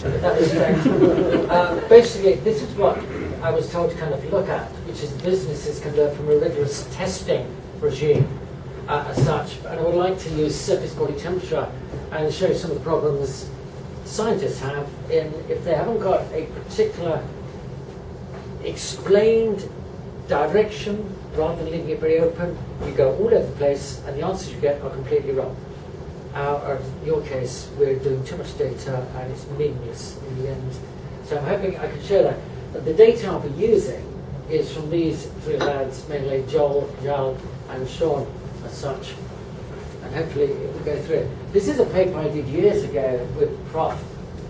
That respect. Basically, this is what I was told to kind of look at, which is businesses can learn from a rigorous testing regime as such. And I would like to use surface body temperature and show some of the problems scientists have in if they haven't got a particular explained direction, rather than leaving it very open, you go all over the place, and the answers you get are completely wrong. Or in your case, we're doing too much data, and it's meaningless in the end. So I'm hoping I can show that. But the data I'll be using is from these three lads, mainly Joel, Jal, and Sean, as such. And hopefully it will go through it. This is a paper I did years ago with Prof.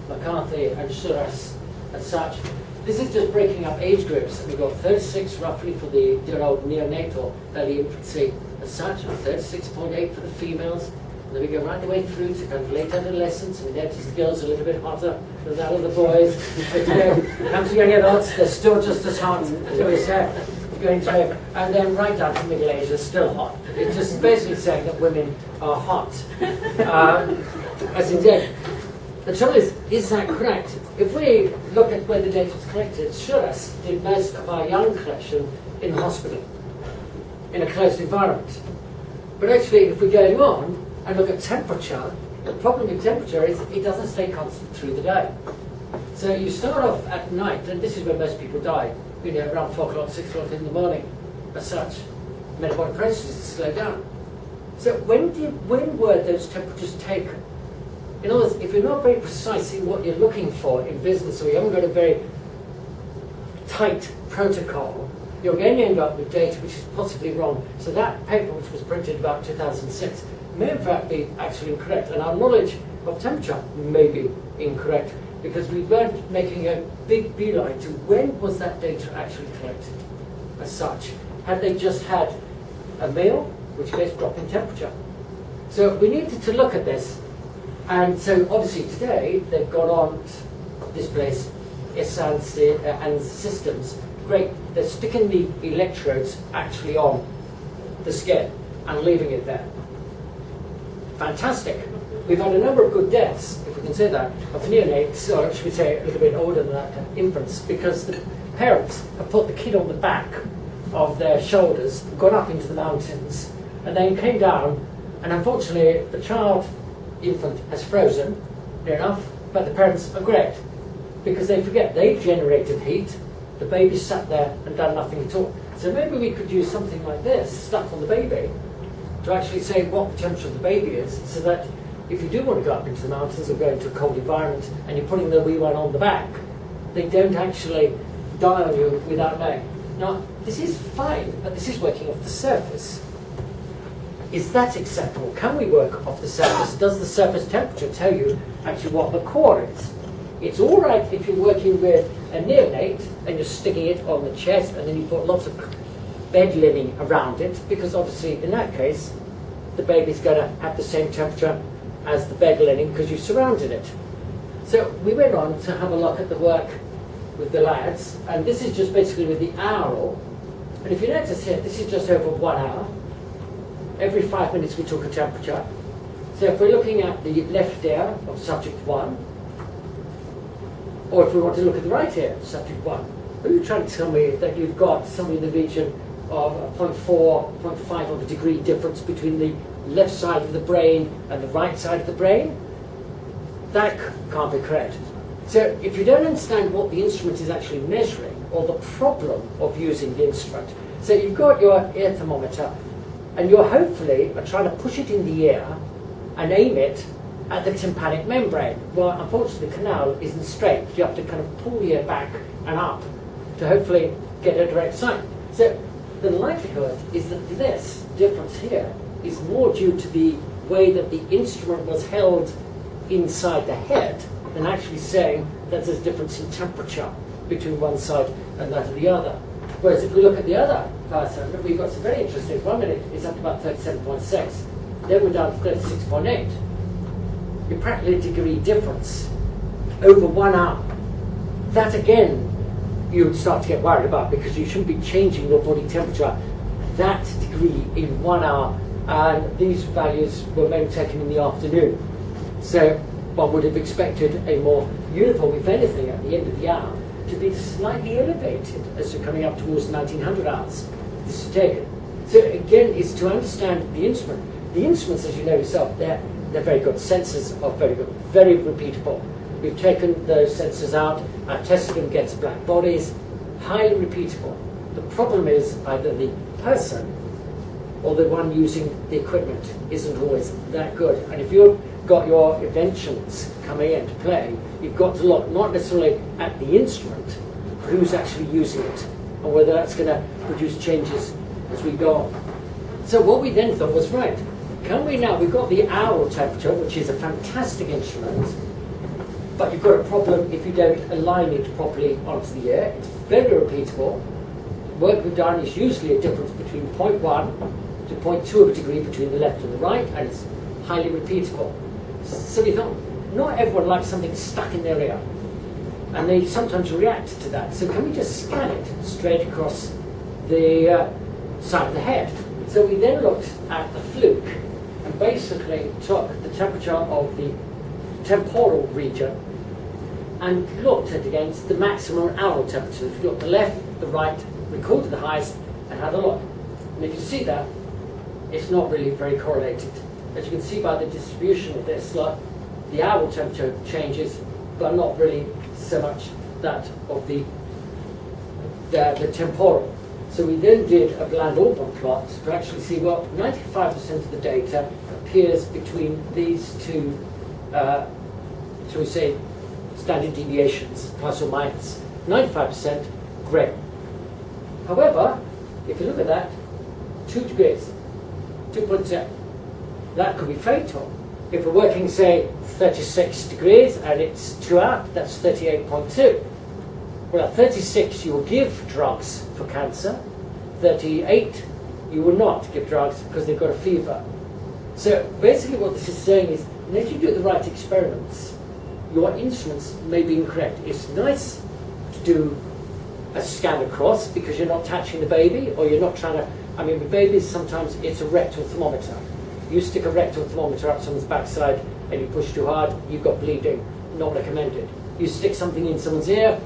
McCarthy and Suras, as such. This is just breaking up age groups. We've got 36 roughly for the dear old neonatal early infancy as such, and 36.8 for the females. And then we go right the way through to kind of late adolescence, and we notice the girls are a little bit hotter than that of the boys. But you know, come to young adults, they're still just as hot as we say. Going through, and then right down to middle age, they're still hot. It's just basically saying that women are hot. As indeed. The trouble is that correct? If we look at where the data was collected, Suras did most of our young collection in the hospital, in a closed environment. But actually, if we're going on and look at temperature, the problem with temperature is it doesn't stay constant through the day. So you start off at night, and this is where most people die, you know, around 4 o'clock, 6 o'clock in the morning, as such. Metabolic processes slow down. So when were those temperatures taken? In other words, if you're not very precise in what you're looking for in business, or you haven't got a very tight protocol, you're going to end up with data which is possibly wrong. So that paper, which was printed about 2006, may in fact be actually incorrect. And our knowledge of temperature may be incorrect, because we weren't making a big beeline to when was that data actually collected as such. Had they just had a meal, which case drop in temperature. So we needed to look at this. And so obviously today they've got on this place, and systems. Great, they're sticking the electrodes actually on the skin and leaving it there. Fantastic. We've had a number of good deaths, if we can say that, of neonates, or should we say a little bit older than that, infants, because the parents have put the kid on the back of their shoulders, gone up into the mountains, and then came down, and unfortunately the infant has frozen, near enough, but the parents are great, because they forget they've generated heat, the baby sat there and done nothing at all. So maybe we could use something like this, stuck on the baby, to actually say what the temperature of the baby is, so that if you do want to go up into the mountains or go into a cold environment and you're putting the wee one on the back, they don't actually die on you without knowing. Now, this is fine, but this is working off the surface. Is that acceptable? Can we work off the surface? Does the surface temperature tell you actually what the core is? It's all right if you're working with a neonate and you're sticking it on the chest and then you put lots of bed linen around it, because obviously in that case the baby's going to have the same temperature as the bed linen because you've surrounded it. So we went on to have a look at the work with the lads, and this is just basically with the hour. And if you notice here, this is just over 1 hour. Every 5 minutes we took a temperature. So if we're looking at the left ear of subject 1, or if we want to look at the right ear of subject 1, are you trying to tell me that you've got somewhere in the region of 0.4, 0.5 of a degree difference between the left side of the brain and the right side of the brain? That can't be correct. So if you don't understand what the instrument is actually measuring, or the problem of using the instrument, so you've got your ear thermometer, and you're hopefully trying to push it in the ear and aim it at the tympanic membrane. Well, unfortunately, the canal isn't straight. You have to kind of pull the ear back and up to hopefully get a direct sign. So the likelihood is that this difference here is more due to the way that the instrument was held inside the head than actually saying that there's a difference in temperature between one side and that of the other. Whereas if we look at the other person, we've got some very interesting. 1 minute is up to about 37.6. Then we're down to 36.8. You're practically a degree difference over 1 hour. That again, you would start to get worried about, because you shouldn't be changing your body temperature that degree in 1 hour. And these values were mainly taken in the afternoon. So one would have expected a more uniform, if anything, at the end of the hour, to be slightly elevated as you're coming up towards 1900 hours. This is taken. So again, it's to understand the instrument. The instruments, as you know yourself, they're very good. Sensors are very good, very repeatable. We've taken those sensors out, I've tested them against black bodies, highly repeatable. The problem is either the person or the one using the equipment isn't always that good. And if you've got your inventions coming into play, you've got to look not necessarily at the instrument, but who's actually using it, and whether that's going to produce changes as we go on. So what we then thought was, right, can we now, we've got the hour temperature, which is a fantastic instrument, but you've got a problem if you don't align it properly onto the air. It's very repeatable. Work we've done is usually a difference between 0.1 to 0.2 of a degree between the left and the right, and it's highly repeatable. So we thought, not everyone likes something stuck in their ear, and they sometimes react to that. So can we just scan it straight across the side of the head? So we then looked at the fluke and basically took the temperature of the temporal region and looked at against the maximum aural temperature. If you look at the left, the right, recorded the highest and had a look. And if you see that, it's not really very correlated. As you can see by the distribution of this, like, the aural temperature changes, but not really so much that of the temporal. So we then did a bland Orban plot to actually see, well, 95% of the data appears between these two, shall we say, standard deviations, plus or minus. 95% grey. However, if you look at that, 2 degrees, 2.0, that could be fatal. If we're working, say, 36 degrees and it's 2 out, that's 38.2. Well, at 36, you will give drugs for cancer. 38, you will not give drugs because they've got a fever. So basically what this is saying is, if you do the right experiments, your instruments may be incorrect. It's nice to do a scan across because you're not touching the baby, or you're not trying to, I mean, with babies, sometimes it's a rectal thermometer. You stick a rectal thermometer up someone's backside and you push too hard, you've got bleeding, not recommended. You stick something in someone's ear,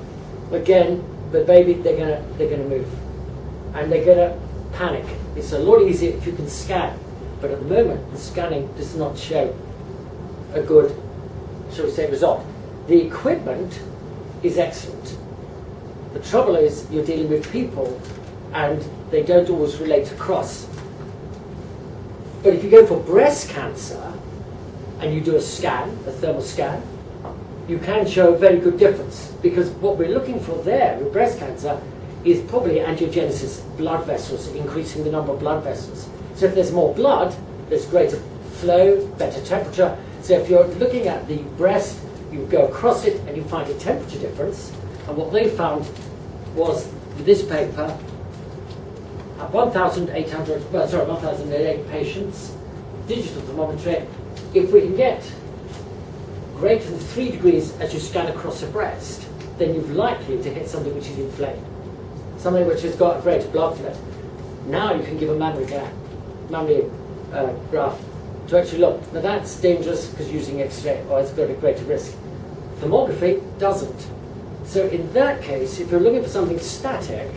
again, the baby, they're gonna move. And they're gonna panic. It's a lot easier if you can scan. But at the moment, the scanning does not show a good, shall we say, result. The equipment is excellent. The trouble is you're dealing with people and they don't always relate across. But if you go for breast cancer and you do a scan, a thermal scan, you can show a very good difference, because what we're looking for there with breast cancer is probably angiogenesis, blood vessels, increasing the number of blood vessels. So if there's more blood, there's greater flow, better temperature. So if you're looking at the breast, you go across it and you find a temperature difference. And what they found was, with this paper, at 1,008 patients, digital thermometry, if we can get greater than 3 degrees as you scan across the breast, then you're likely to hit something which is inflamed, something which has got a greater blood flow. Now you can give a mammary graph to actually look. Now that's dangerous because using X-ray, or it's got a greater risk. Thermography doesn't. So in that case, if you're looking for something static,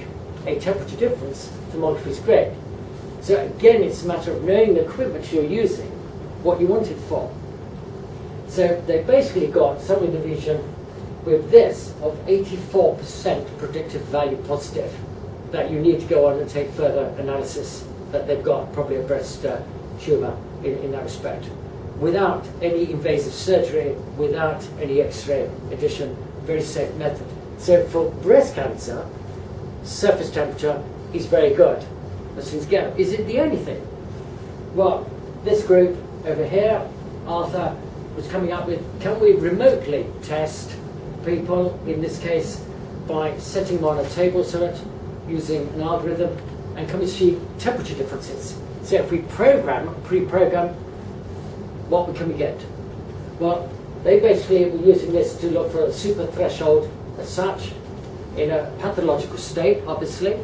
a temperature difference, thermography is great. So again, it's a matter of knowing the equipment you're using, what you want it for. So they basically got some in the region with this of 84% predictive value positive, that you need to go on and take further analysis that they've got probably a breast tumour in that respect, without any invasive surgery, without any X-ray addition, very safe method. So for breast cancer, surface temperature is very good. As soon as you get, is it the only thing? Well, this group over here, Arthur, was coming up with, can we remotely test people, in this case, by setting them on a table saw using an algorithm, and can we see temperature differences? So if we pre-program, what can we get? Well, they basically were using this to look for a super threshold as such, in a pathological state, obviously.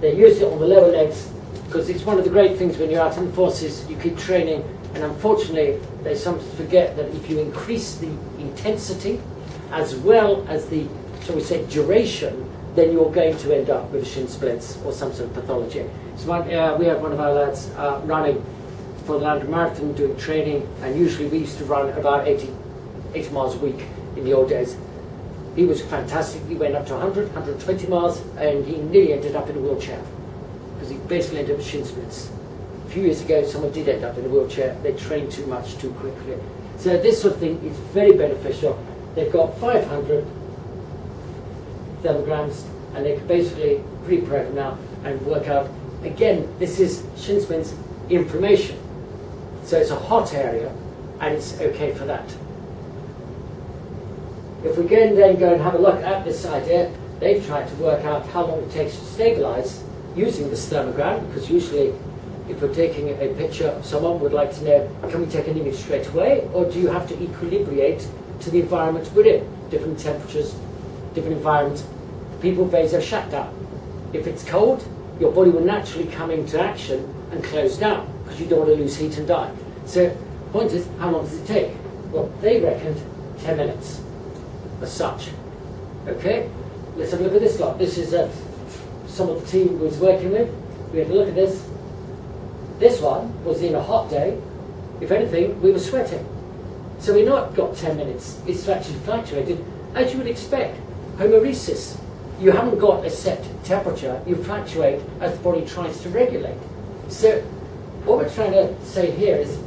They used it on the lower legs, because it's one of the great things when you're out in the forces, you keep training And unfortunately, they sometimes forget that if you increase the intensity as well as the, shall we say, duration, then you're going to end up with shin splints or some sort of pathology. So we had one of our lads running for the London Marathon, doing training, and usually we used to run about 80 miles a week in the old days. He was fantastic. He went up to 100, 120 miles, and he nearly ended up in a wheelchair because he basically ended up with shin splints. A few years ago, someone did end up in a wheelchair. They trained too much too quickly. So this sort of thing is very beneficial. They've got 500 thermograms, and they can basically pre-program now and work out. Again, this is shin splints inflammation. So it's a hot area, and it's okay for that. If we then go and have a look at this idea, they've tried to work out how long it takes to stabilize using this thermogram, because usually if we're taking a picture of someone, we'd like to know, can we take an image straight away, or do you have to equilibrate to the environment we're in? Different temperatures, different environments. People vasoshatta. If it's cold, your body will naturally come into action and close down, because you don't want to lose heat and die. So the point is, how long does it take? Well, they reckoned 10 minutes as such. Okay, let's have a look at this lot. This is some of the team was working with. We had a look at this. This one was in a hot day. If anything, we were sweating. So we not got 10 minutes. It's actually fluctuated, as you would expect. Homeostasis. You haven't got a set temperature. You fluctuate as the body tries to regulate. So what we're trying to say here is,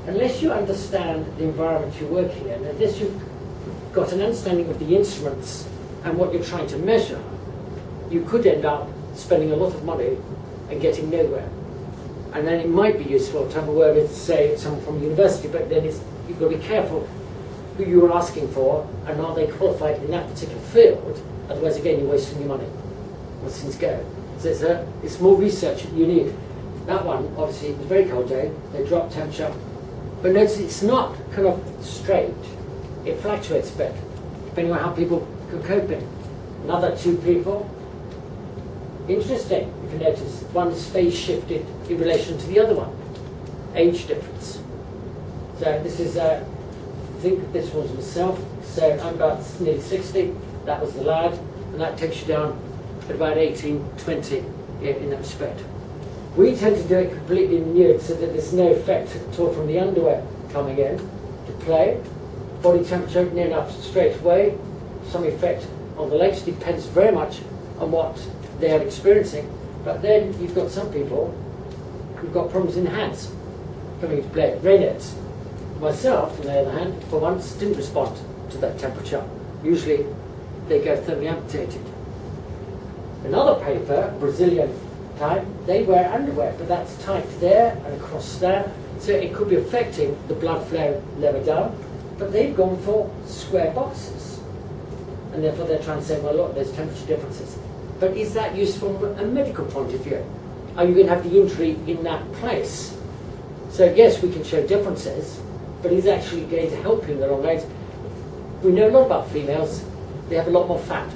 unless you understand the environment you're working in, unless you've got an understanding of the instruments and what you're trying to measure, you could end up spending a lot of money and getting nowhere. And then it might be useful to have a word with, say, someone from university, but then you've got to be careful who you're asking for and are they qualified in that particular field. Otherwise, again, you're wasting your money. Once things go. So it's more research that you need. That one, obviously, it was a very cold day. They dropped temperature. But notice it's not kind of straight. It fluctuates a bit, depending on how people are coping. Another two people. Interesting, if you notice, one's phase shifted in relation to the other one. Age difference. So this is, I think this was myself. So I'm about nearly 60. That was the lad. And that takes you down at about 18, 20 in that respect. We tend to do it completely nude so that there's no effect at all from the underwear coming in to play. Body temperature near enough straight away. Some effect on the legs depends very much on what they are experiencing. But then you've got some people who've got problems in the hands coming into play. Raynaud's. Myself, on the other hand, for once, didn't respond to that temperature. Usually they go thermally amputated. Another paper, Brazilian type, they wear underwear, but that's tight there and across there. So it could be affecting the blood flow lower down. But they've gone for square boxes. And therefore they're trying to say, well, look, there's temperature differences. But is that useful from a medical point of view? Are you going to have the injury in that place? So yes, we can show differences, but is actually going to help you in the long range. We know a lot about females. They have a lot more fat,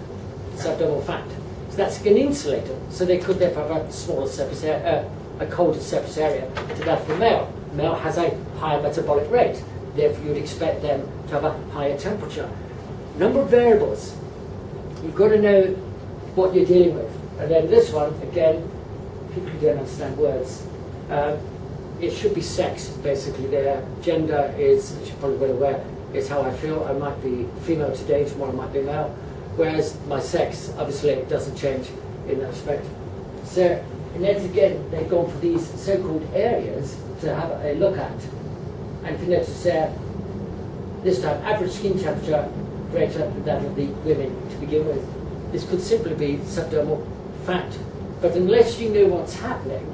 subdermal fat. So that's an insulator. So they could therefore have a smaller surface area, a colder surface area to that of the male. Male has a higher metabolic rate. Therefore, you'd expect them to have a higher temperature. Number of variables. You've got to know what you're dealing with. And then this one, again, people who don't understand words. It should be sex, basically. Their gender is, as you're probably well aware, is how I feel. I might be female today, tomorrow I might be male. Whereas my sex, obviously, it doesn't change in that respect. So, and then again, they've gone for these so-called areas to have a look at. And if you notice there, this time, average skin temperature greater than that of the women to begin with. This could simply be subdermal fat. But unless you know what's happening,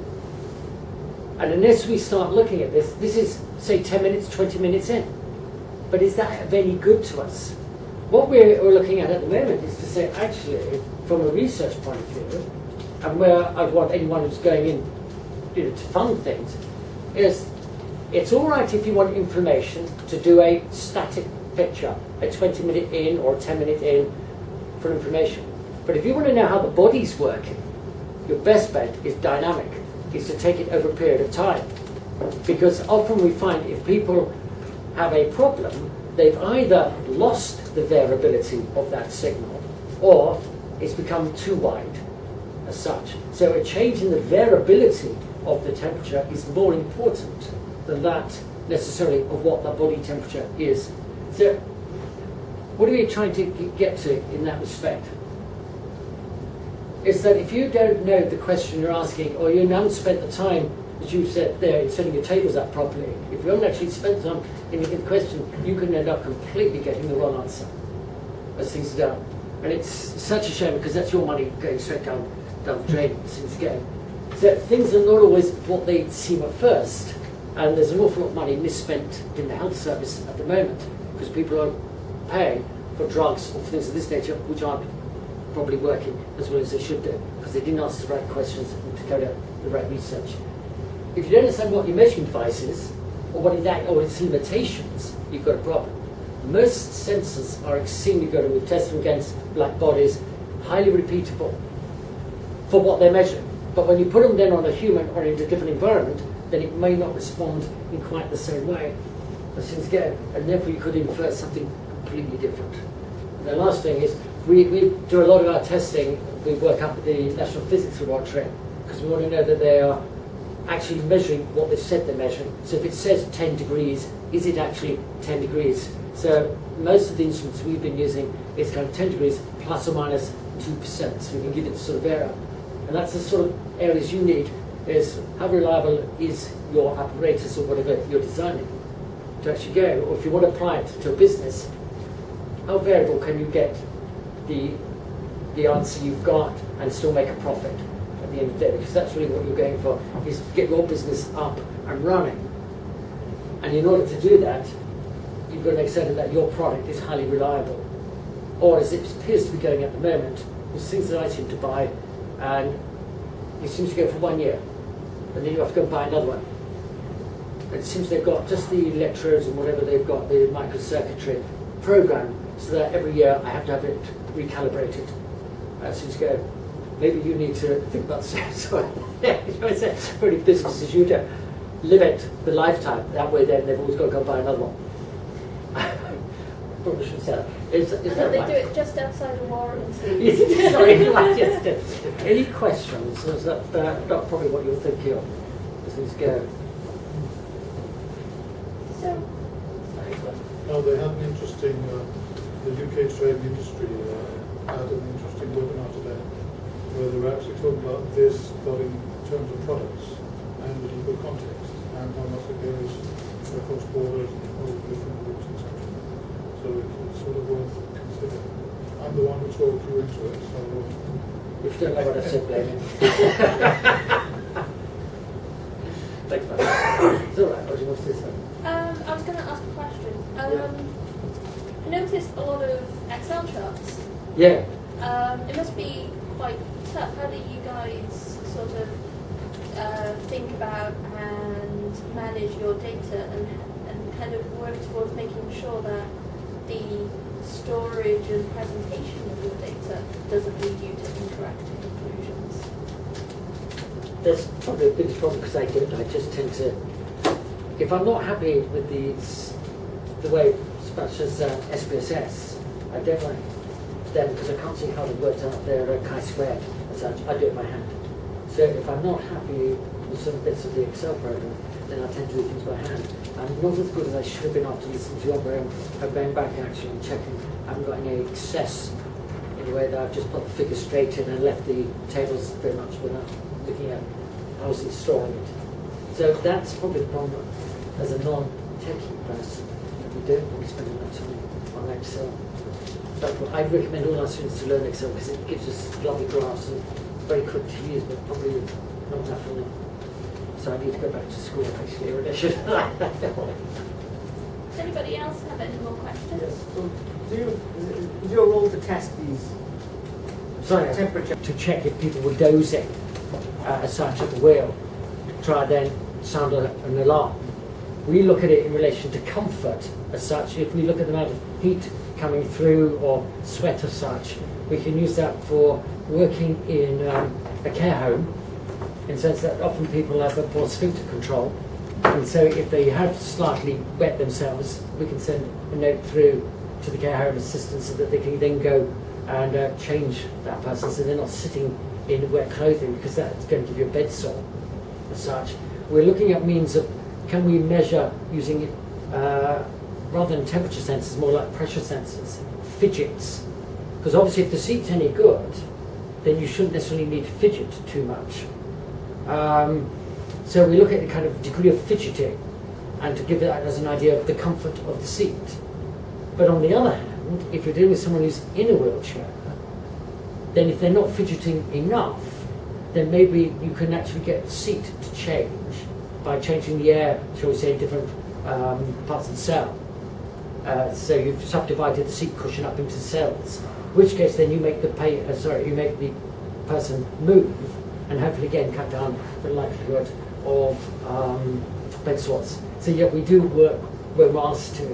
and unless we start looking at this, this is, say, 10 minutes, 20 minutes in. But is that of any good to us? What we're looking at the moment is to say, actually, from a research point of view, and where I'd want anyone who's going in to fund things, is it's all right if you want information to do a static picture, a 20-minute in or a 10-minute in for information. But if you want to know how the body's working, your best bet is dynamic, is to take it over a period of time. Because often we find if people have a problem, they've either lost the variability of that signal or it's become too wide as such. So a change in the variability of the temperature is more important than that necessarily of what the body temperature is. So what are we trying to get to in that respect? Is that if you don't know the question you're asking, or you haven't spent the time that you've set there in setting your tables up properly, if you haven't actually spent time in the question, you can end up completely getting the wrong answer as things are done. And it's such a shame because that's your money going straight down the drain as things go. So things are not always what they seem at first, and there's an awful lot of money misspent in the health service at the moment because people are paying for drugs or for things of this nature which aren't probably working as well as they should do because they didn't ask the right questions and to go to the right research. If you don't understand what your measuring device is or what its limitations, you've got a problem. Most sensors are extremely good, and we've tested them against black bodies, highly repeatable for what they're measuring. But when you put them then on a human or into a different environment, then it may not respond in quite the same way as things go, and therefore you could infer something completely different. And the last thing is, we do a lot of our testing, we work up at the National Physics Laboratory, because we want to know that they are actually measuring what they've said they're measuring. So if it says 10 degrees, is it actually 10 degrees? So most of the instruments we've been using is kind of 10 degrees plus or minus 2%, so we can give it the sort of error. And that's the sort of areas you need, is how reliable is your apparatus or whatever you're designing to actually go, or if you want to apply it to a business, how variable can you get the answer you've got and still make a profit at the end of the day? Because that's really what you're going for, is to get your business up and running. And in order to do that, you've got to make certain that your product is highly reliable. Or as it appears to be going at the moment, there's things that I seem to buy, and it seems to go for 1 year, and then you have to go and buy another one. It seems they've got just the electrodes and whatever they've got, the microcircuitry programmed, so that every year I have to have it recalibrated as things go. Maybe you need to think about that. Very business as usual. Limit the lifetime. That way then they've always got to go and buy another one. Probably should say that. Is that they right? do it just outside of warranty. Yes, sorry, yes. Any questions? Is that not probably what you're thinking of as things go? So, no, they had an interesting, the UK trade industry had an interesting webinar today where they were actually talking about this, but in terms of products and the legal context and how much it goes across borders and all different groups, etc. So it's sort of worth considering. I'm the one who talked you into it, so... If you don't know what I said, blame me. Thanks, man. It's all right. What do you want to say, sir? I was going to ask a question. I noticed a lot of Excel charts. Yeah. It must be quite tough. How do you guys sort of think about and manage your data and kind of work towards making sure that the storage and presentation of your data doesn't lead you to incorrect conclusions? That's probably the biggest problem because I don't. I just tend to, if I'm not happy with the way, such as SPSS, I don't like them because I can't see how they worked out their chi-squared as such. I do it by hand. So if I'm not happy with some bits of the Excel program, then I tend to do things by hand. I'm not as good as I should have been after listening to you, where I'm going back actually and checking. I haven't got any excess in the way that I've just put the figures straight in and left the tables very much without looking at how it's storing it. So that's probably the problem as a non-techie person. We don't want to spend enough time on Excel. But I recommend all our students to learn Excel because it gives us lovely graphs and very quick to use, but probably not enough for them. So I need to go back to school actually, or I should. Does anybody else have any more questions? Yes. So is your role to test these temperature? To check if people were dozing as such at the wheel, try then sound an alarm. We look at it in relation to comfort as such. If we look at the amount of heat coming through or sweat as such, we can use that for working in a care home, in the sense that often people have a poor sphincter control. And so if they have slightly wet themselves, we can send a note through to the care home assistant so that they can then go and change that person so they're not sitting in wet clothing, because that's going to give you a bed sore as such. We're looking at means of, can we measure using, rather than temperature sensors, more like pressure sensors, fidgets. Because obviously if the seat's any good, then you shouldn't necessarily need to fidget too much. So we look at the kind of degree of fidgeting, and to give that as an idea of the comfort of the seat. But on the other hand, if you're dealing with someone who's in a wheelchair, then if they're not fidgeting enough, then maybe you can actually get the seat to change by changing the air, shall we say, in different parts of the cell. So you've subdivided the seat cushion up into cells, in which case then you make the you make the person move, and hopefully again cut down the likelihood of bed sores. So yeah, we do work where we're asked to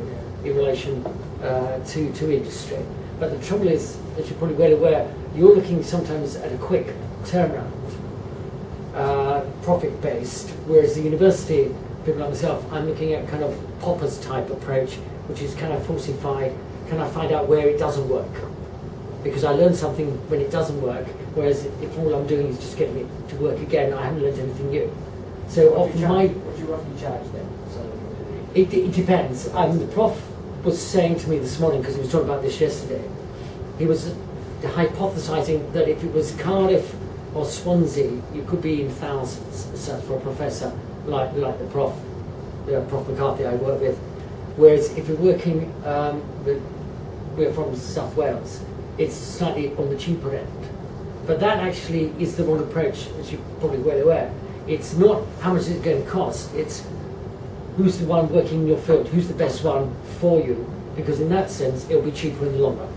in relation to industry. But the trouble is, as you're probably well aware, you're looking sometimes at a quick turnaround, profit-based, whereas the university, people like myself, I'm looking at kind of Popper's type approach, which is can I falsify, can I find out where it doesn't work? Because I learn something when it doesn't work, whereas if all I'm doing is just getting it to work again, I haven't learned anything new. So What do you roughly charge then? It depends. The prof was saying to me this morning, because he was talking about this yesterday, he was hypothesizing that if it was Cardiff or Swansea, you could be in thousands as such for a professor like the Prof McCarthy I work with. Whereas if you're working we're from South Wales, it's slightly on the cheaper end. But that actually is the wrong approach, as you're probably well aware. It's not how much is it going to cost, it's who's the one working in your field, who's the best one for you, because in that sense it'll be cheaper in the long run.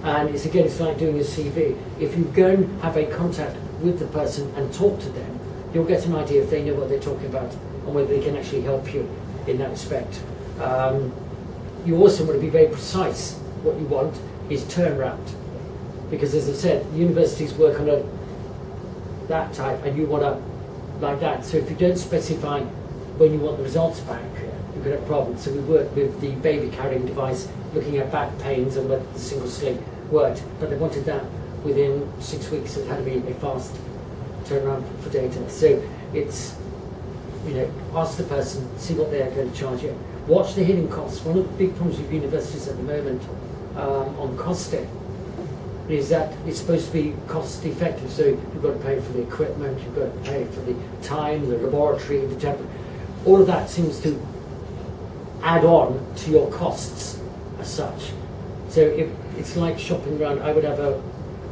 And it's like doing a CV. If you go and have a contact with the person and talk to them, you'll get an idea if they know what they're talking about and whether they can actually help you in that respect. You also want to be very precise. What you want is turnaround, because as I said, universities work on that type, and you want to like that. So if you don't specify when you want the results back, you could have problems. So we worked with the baby carrying device, looking at back pains and whether the single sling worked, but they wanted that within 6 weeks. It had to be a fast turnaround for data. So it's, ask the person, see what they're going to charge you. Watch the hidden costs. One of the big problems with universities at the moment on costing is that it's supposed to be cost effective. So you've got to pay for the equipment, you've got to pay for the time, the laboratory, the temperature. All of that seems to add on to your costs as such. So if it's like shopping around, I would have a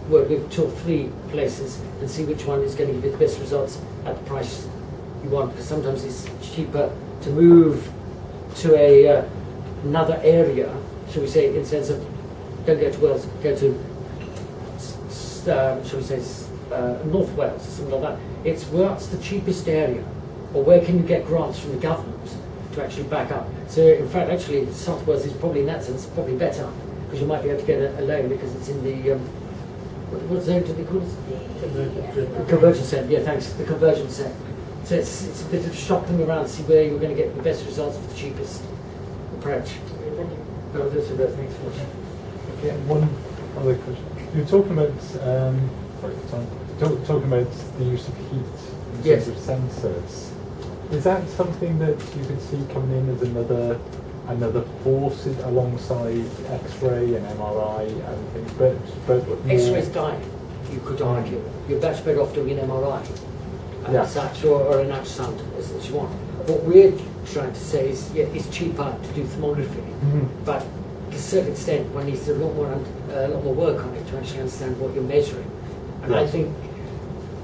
word with 2 or 3 places and see which one is going to give you the best results at the price you want, because sometimes it's cheaper to move to another area, shall we say, in the sense of don't go to Wales, go to shall we say North Wales or something like that. It's what's the cheapest area, or where can you get grants from the government to actually back up. So in fact, actually, South Wales is probably in that sense probably better, because you might be able to get a loan because it's in the what zone do they call it? The convergence zone. Yeah, thanks. The convergence zone. So it's a bit of shopping around to see where you're going to get the best results for the cheapest approach. Thanks for Okay, one other question. You're talking about talking about the use of heat in Yes. terms of sensors. Is that something that you could see coming in as another force alongside X-ray and MRI and things? But more... X-ray's dying, you could argue. You're much better off doing an MRI as such, or an ultrasound as you want. What we're trying to say is, yeah, it's cheaper to do thermography, but to a certain extent one needs a lot more work on it to actually understand what you're measuring. And I think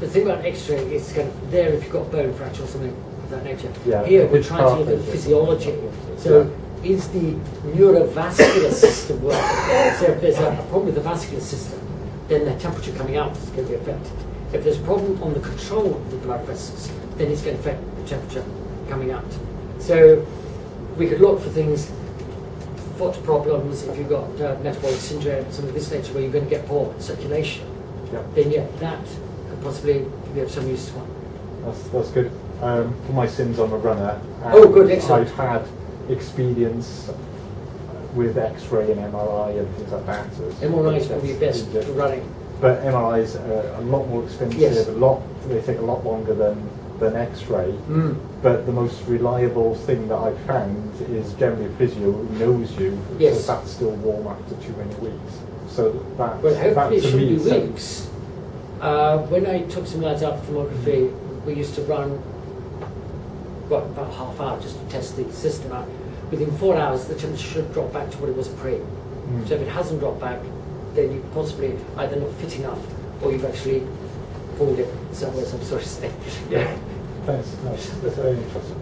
the thing about X-ray is kind of there if you've got a bone fracture or something of that nature. Yeah, here we're trying to look at physiology. So is the neurovascular system working? So if there's a problem with the vascular system, then the temperature coming out is going to be affected. If there's a problem on the control of the blood vessels, then it's going to affect the temperature coming out. So we could look for things, foot problems, if you've got metabolic syndrome, something of this nature where you're going to get poor circulation, then that could possibly be of some use to one. That's good. for my sins, I'm a runner. And Oh, good, excellent. I've had experience with X-ray and MRI and things like that. MRI is probably best for running. But MRIs are a lot more expensive. Yes. They take a lot longer than X-ray. Mm. But the most reliable thing that I've found is generally a physio who knows you. Yes. So that's still warm after too many weeks. So that Well, hopefully that it to shouldn't me be is sense. weeks. When I took some lads out for thermography, we used to run about half hour just to test the system out. Within 4 hours, the temperature should drop back to what it was pre. Mm. So if it hasn't dropped back, then you possibly either not fit enough or you've actually pulled it somewhere, some sort of state. Yeah. Thanks. That's very interesting.